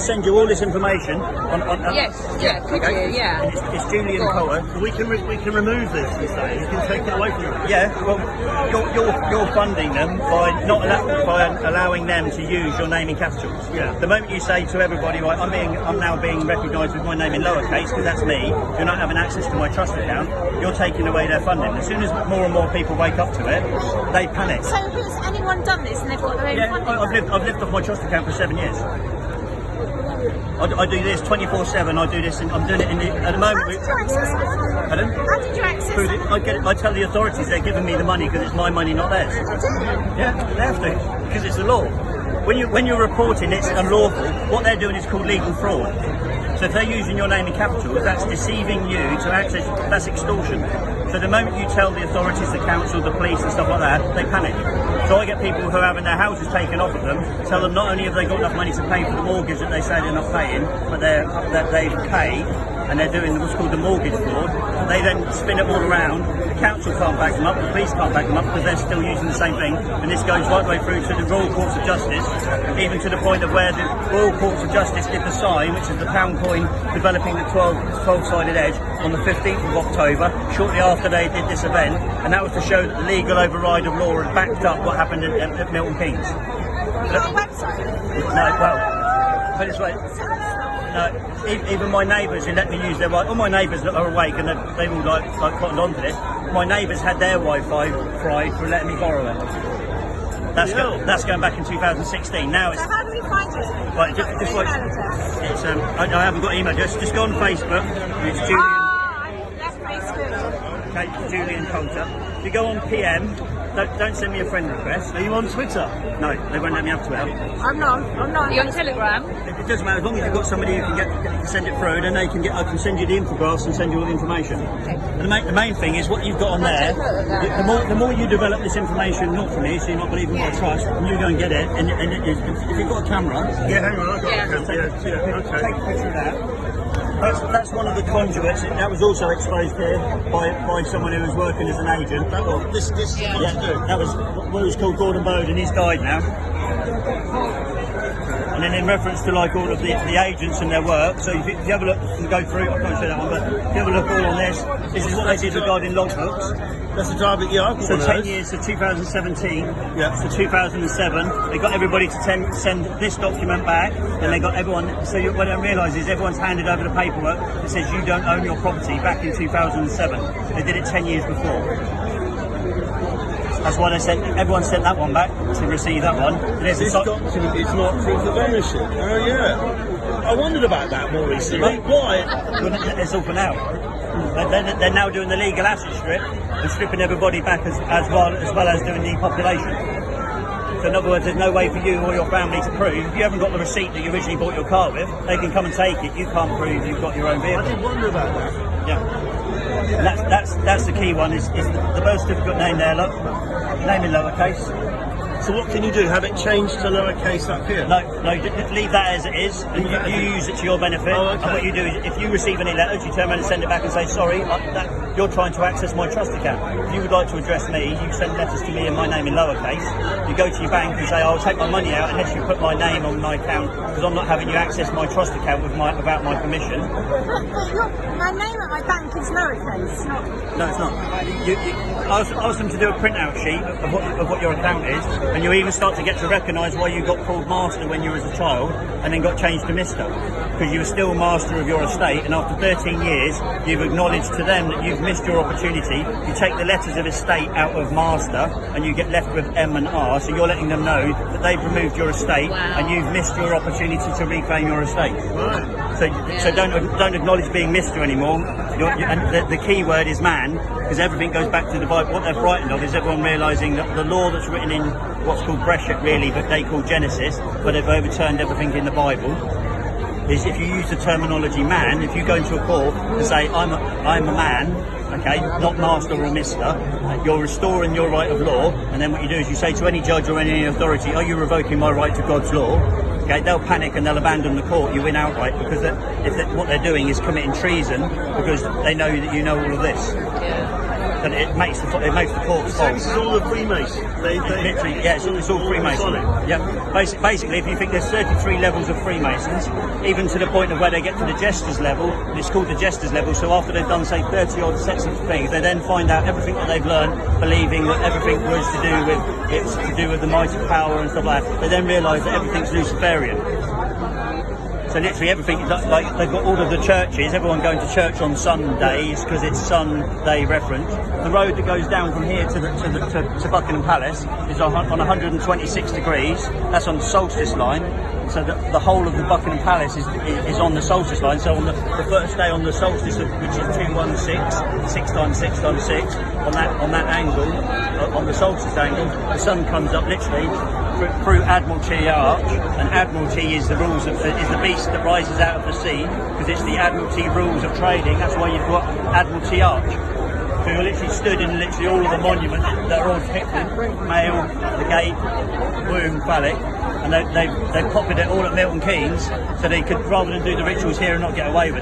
send you all this information on Yes, yeah, could you? Yeah. It's Julian Cotter. We can remove this. You say you can take it away from them. Yeah, well, you're funding them by by allowing them to use your name in capitals. Yeah. The moment you say to everybody, right, I'm now being recognised with my name in lowercase because that's me. You're not having access to my trust account. You're taking away their funding. As soon as more and more people wake up to it, they panic. So has anyone done this and they've got their own funding? I've lived off my trust account for 7 years. I do this 24/7. I do this, and I'm doing it at the moment. How did you access it? Pardon? How did you access it? I tell the authorities they're giving me the money because it's my money, not theirs. Yeah, they have to, because it's the law. When you're reporting it's unlawful, what they're doing is called legal fraud. So if they're using your name in capitals, that's deceiving you to access, that's extortion. So the moment you tell the authorities, the council, the police and stuff like that, they panic. So I get people who are having their houses taken off of them, tell them not only have they got enough money to pay for the mortgage that they say they're not paying, but they've paid, and they're doing what's called the mortgage fraud. They then spin it all around. The council can't back them up, the police can't back them up because they're still using the same thing. And this goes right the way through to the Royal Courts of Justice, even to the point of where the Royal Courts of Justice did the sign, which is the pound coin developing the 12-sided edge, on the 15th of October, shortly after they did this event, and that was to show that the legal override of law had backed up what happened at Milton Keynes. Have you got a website? No, well, put it this way. No, even my neighbours who let me use their Wi-Fi, all my neighbours that are awake and they all like cottoned on to this, my neighbours had their Wi-Fi fried for letting me borrow it. That's going back in 2016. Now it's... So how do we find you? Right, just like... It's, I haven't got email address, just go on Facebook, it's Julian... That's Facebook. Okay, Julian Coulter. If you go on PM, don't send me a friend request. Are you on Twitter? No, they won't let me have Twitter. I'm not. Are you on Telegram? It doesn't matter, as long as you've got somebody who can send it through, then I can send you the infographs and send you all the information. Okay. And the main thing is what you've got on there. The more you develop this information, not for me, so you're not believing what I trust, and you go and get it. And if you've got a camera, Yeah, hang on. I've got a camera. Yeah, okay. take a picture of that. That's one of the conduits. That was also exposed here by someone who was working as an agent. That was what was called Gordon Bowden. He's died now. And then in reference to like all of the agents and their work, so if you have a look and go through, I can't show that one, but if you have a look all on this is what they did regarding logbooks. That's the driver. Yeah, I've got So one of 10 those. years to 2017, Yeah. to 2007, they got everybody to send this document back, and they got everyone, what I realise is everyone's handed over the paperwork that says you don't own your property back in 2007. They did it 10 years before. That's why everyone sent that one back to receive that one. This document is not proof of ownership. Oh yeah. I wondered about that more recently. Why? It's all for now. They're now doing the legal asset strip and stripping everybody back as well as doing depopulation. So in other words, there's no way for you or your family to prove. If you haven't got the receipt that you originally bought your car with, they can come and take it. You can't prove you've got your own vehicle. I did wonder about that. Yeah. And that's the key one, is the birth certificate name there, look. Name in lowercase. So what can you do? Have it changed to lowercase up here? No, leave that as it is, and you use it to your benefit. Oh, okay. And what you do is, if you receive any letters, you turn around and send it back and say, sorry, you're trying to access my trust account. If you would like to address me, you send letters to me in my name in lowercase. You go to your bank and say, I'll take my money out unless you put my name on my account, because I'm not having you access my trust account without my permission. But my name at my bank is lowercase, not... No, it's not. You ask them to do a printout sheet of what your account is, and you even start to get to recognise why you got called Master when you were a child and then got changed to Mister, because you were still Master of your estate, and after 13 years you've acknowledged to them that you've missed your opportunity. You take the letters of estate out of Master and you get left with M and R, so you're letting them know that they've removed your estate. Wow. And you've missed your opportunity to reclaim your estate. So don't acknowledge being Mister anymore. And the key word is man, because everything goes back to the Bible. What they're frightened of is everyone realising that the law that's written in what's called Breshit, really, but they call Genesis, but they've overturned everything in the Bible, is if you use the terminology man, if you go into a court and say, I'm a man, okay, not Master or Mister, you're restoring your right of law, and then what you do is you say to any judge or any authority, are you revoking my right to God's law? Okay, they'll panic and they'll abandon the court. You win outright, because what they're doing is committing treason, because they know that you know all of this. Yeah. that it makes the corpse So this false. is all the Freemasons. Literally, yeah, it's all Freemasonry. Yeah, basically, if you think there's 33 levels of Freemasons, even to the point of where they get to the Jester's level, it's called the Jester's level. So after they've done, say, 30 odd sets of things, they then find out everything that they've learned, believing that everything was to do with the mighty power and stuff like that. They then realise that everything's Luciferian. So literally everything, like they've got all of the churches, everyone going to church on Sundays because it's Sunday reference. The road that goes down from here to Buckingham Palace is on 126 degrees. That's on the solstice line. So the whole of the Buckingham Palace is on the solstice line. So on the first day on the solstice, which is 216, 6 times 6 times 6, on that angle, on the solstice angle, the sun comes up literally through Admiralty Arch, and Admiralty is the beast that rises out of the sea, because it's the Admiralty rules of trading. That's why you've got Admiralty Arch. So you're literally stood in literally all of the monuments that are all depicted: male, the gate, womb, phallic, and they've copied it all at Milton Keynes, so they could, rather than do the rituals here and not get away with it.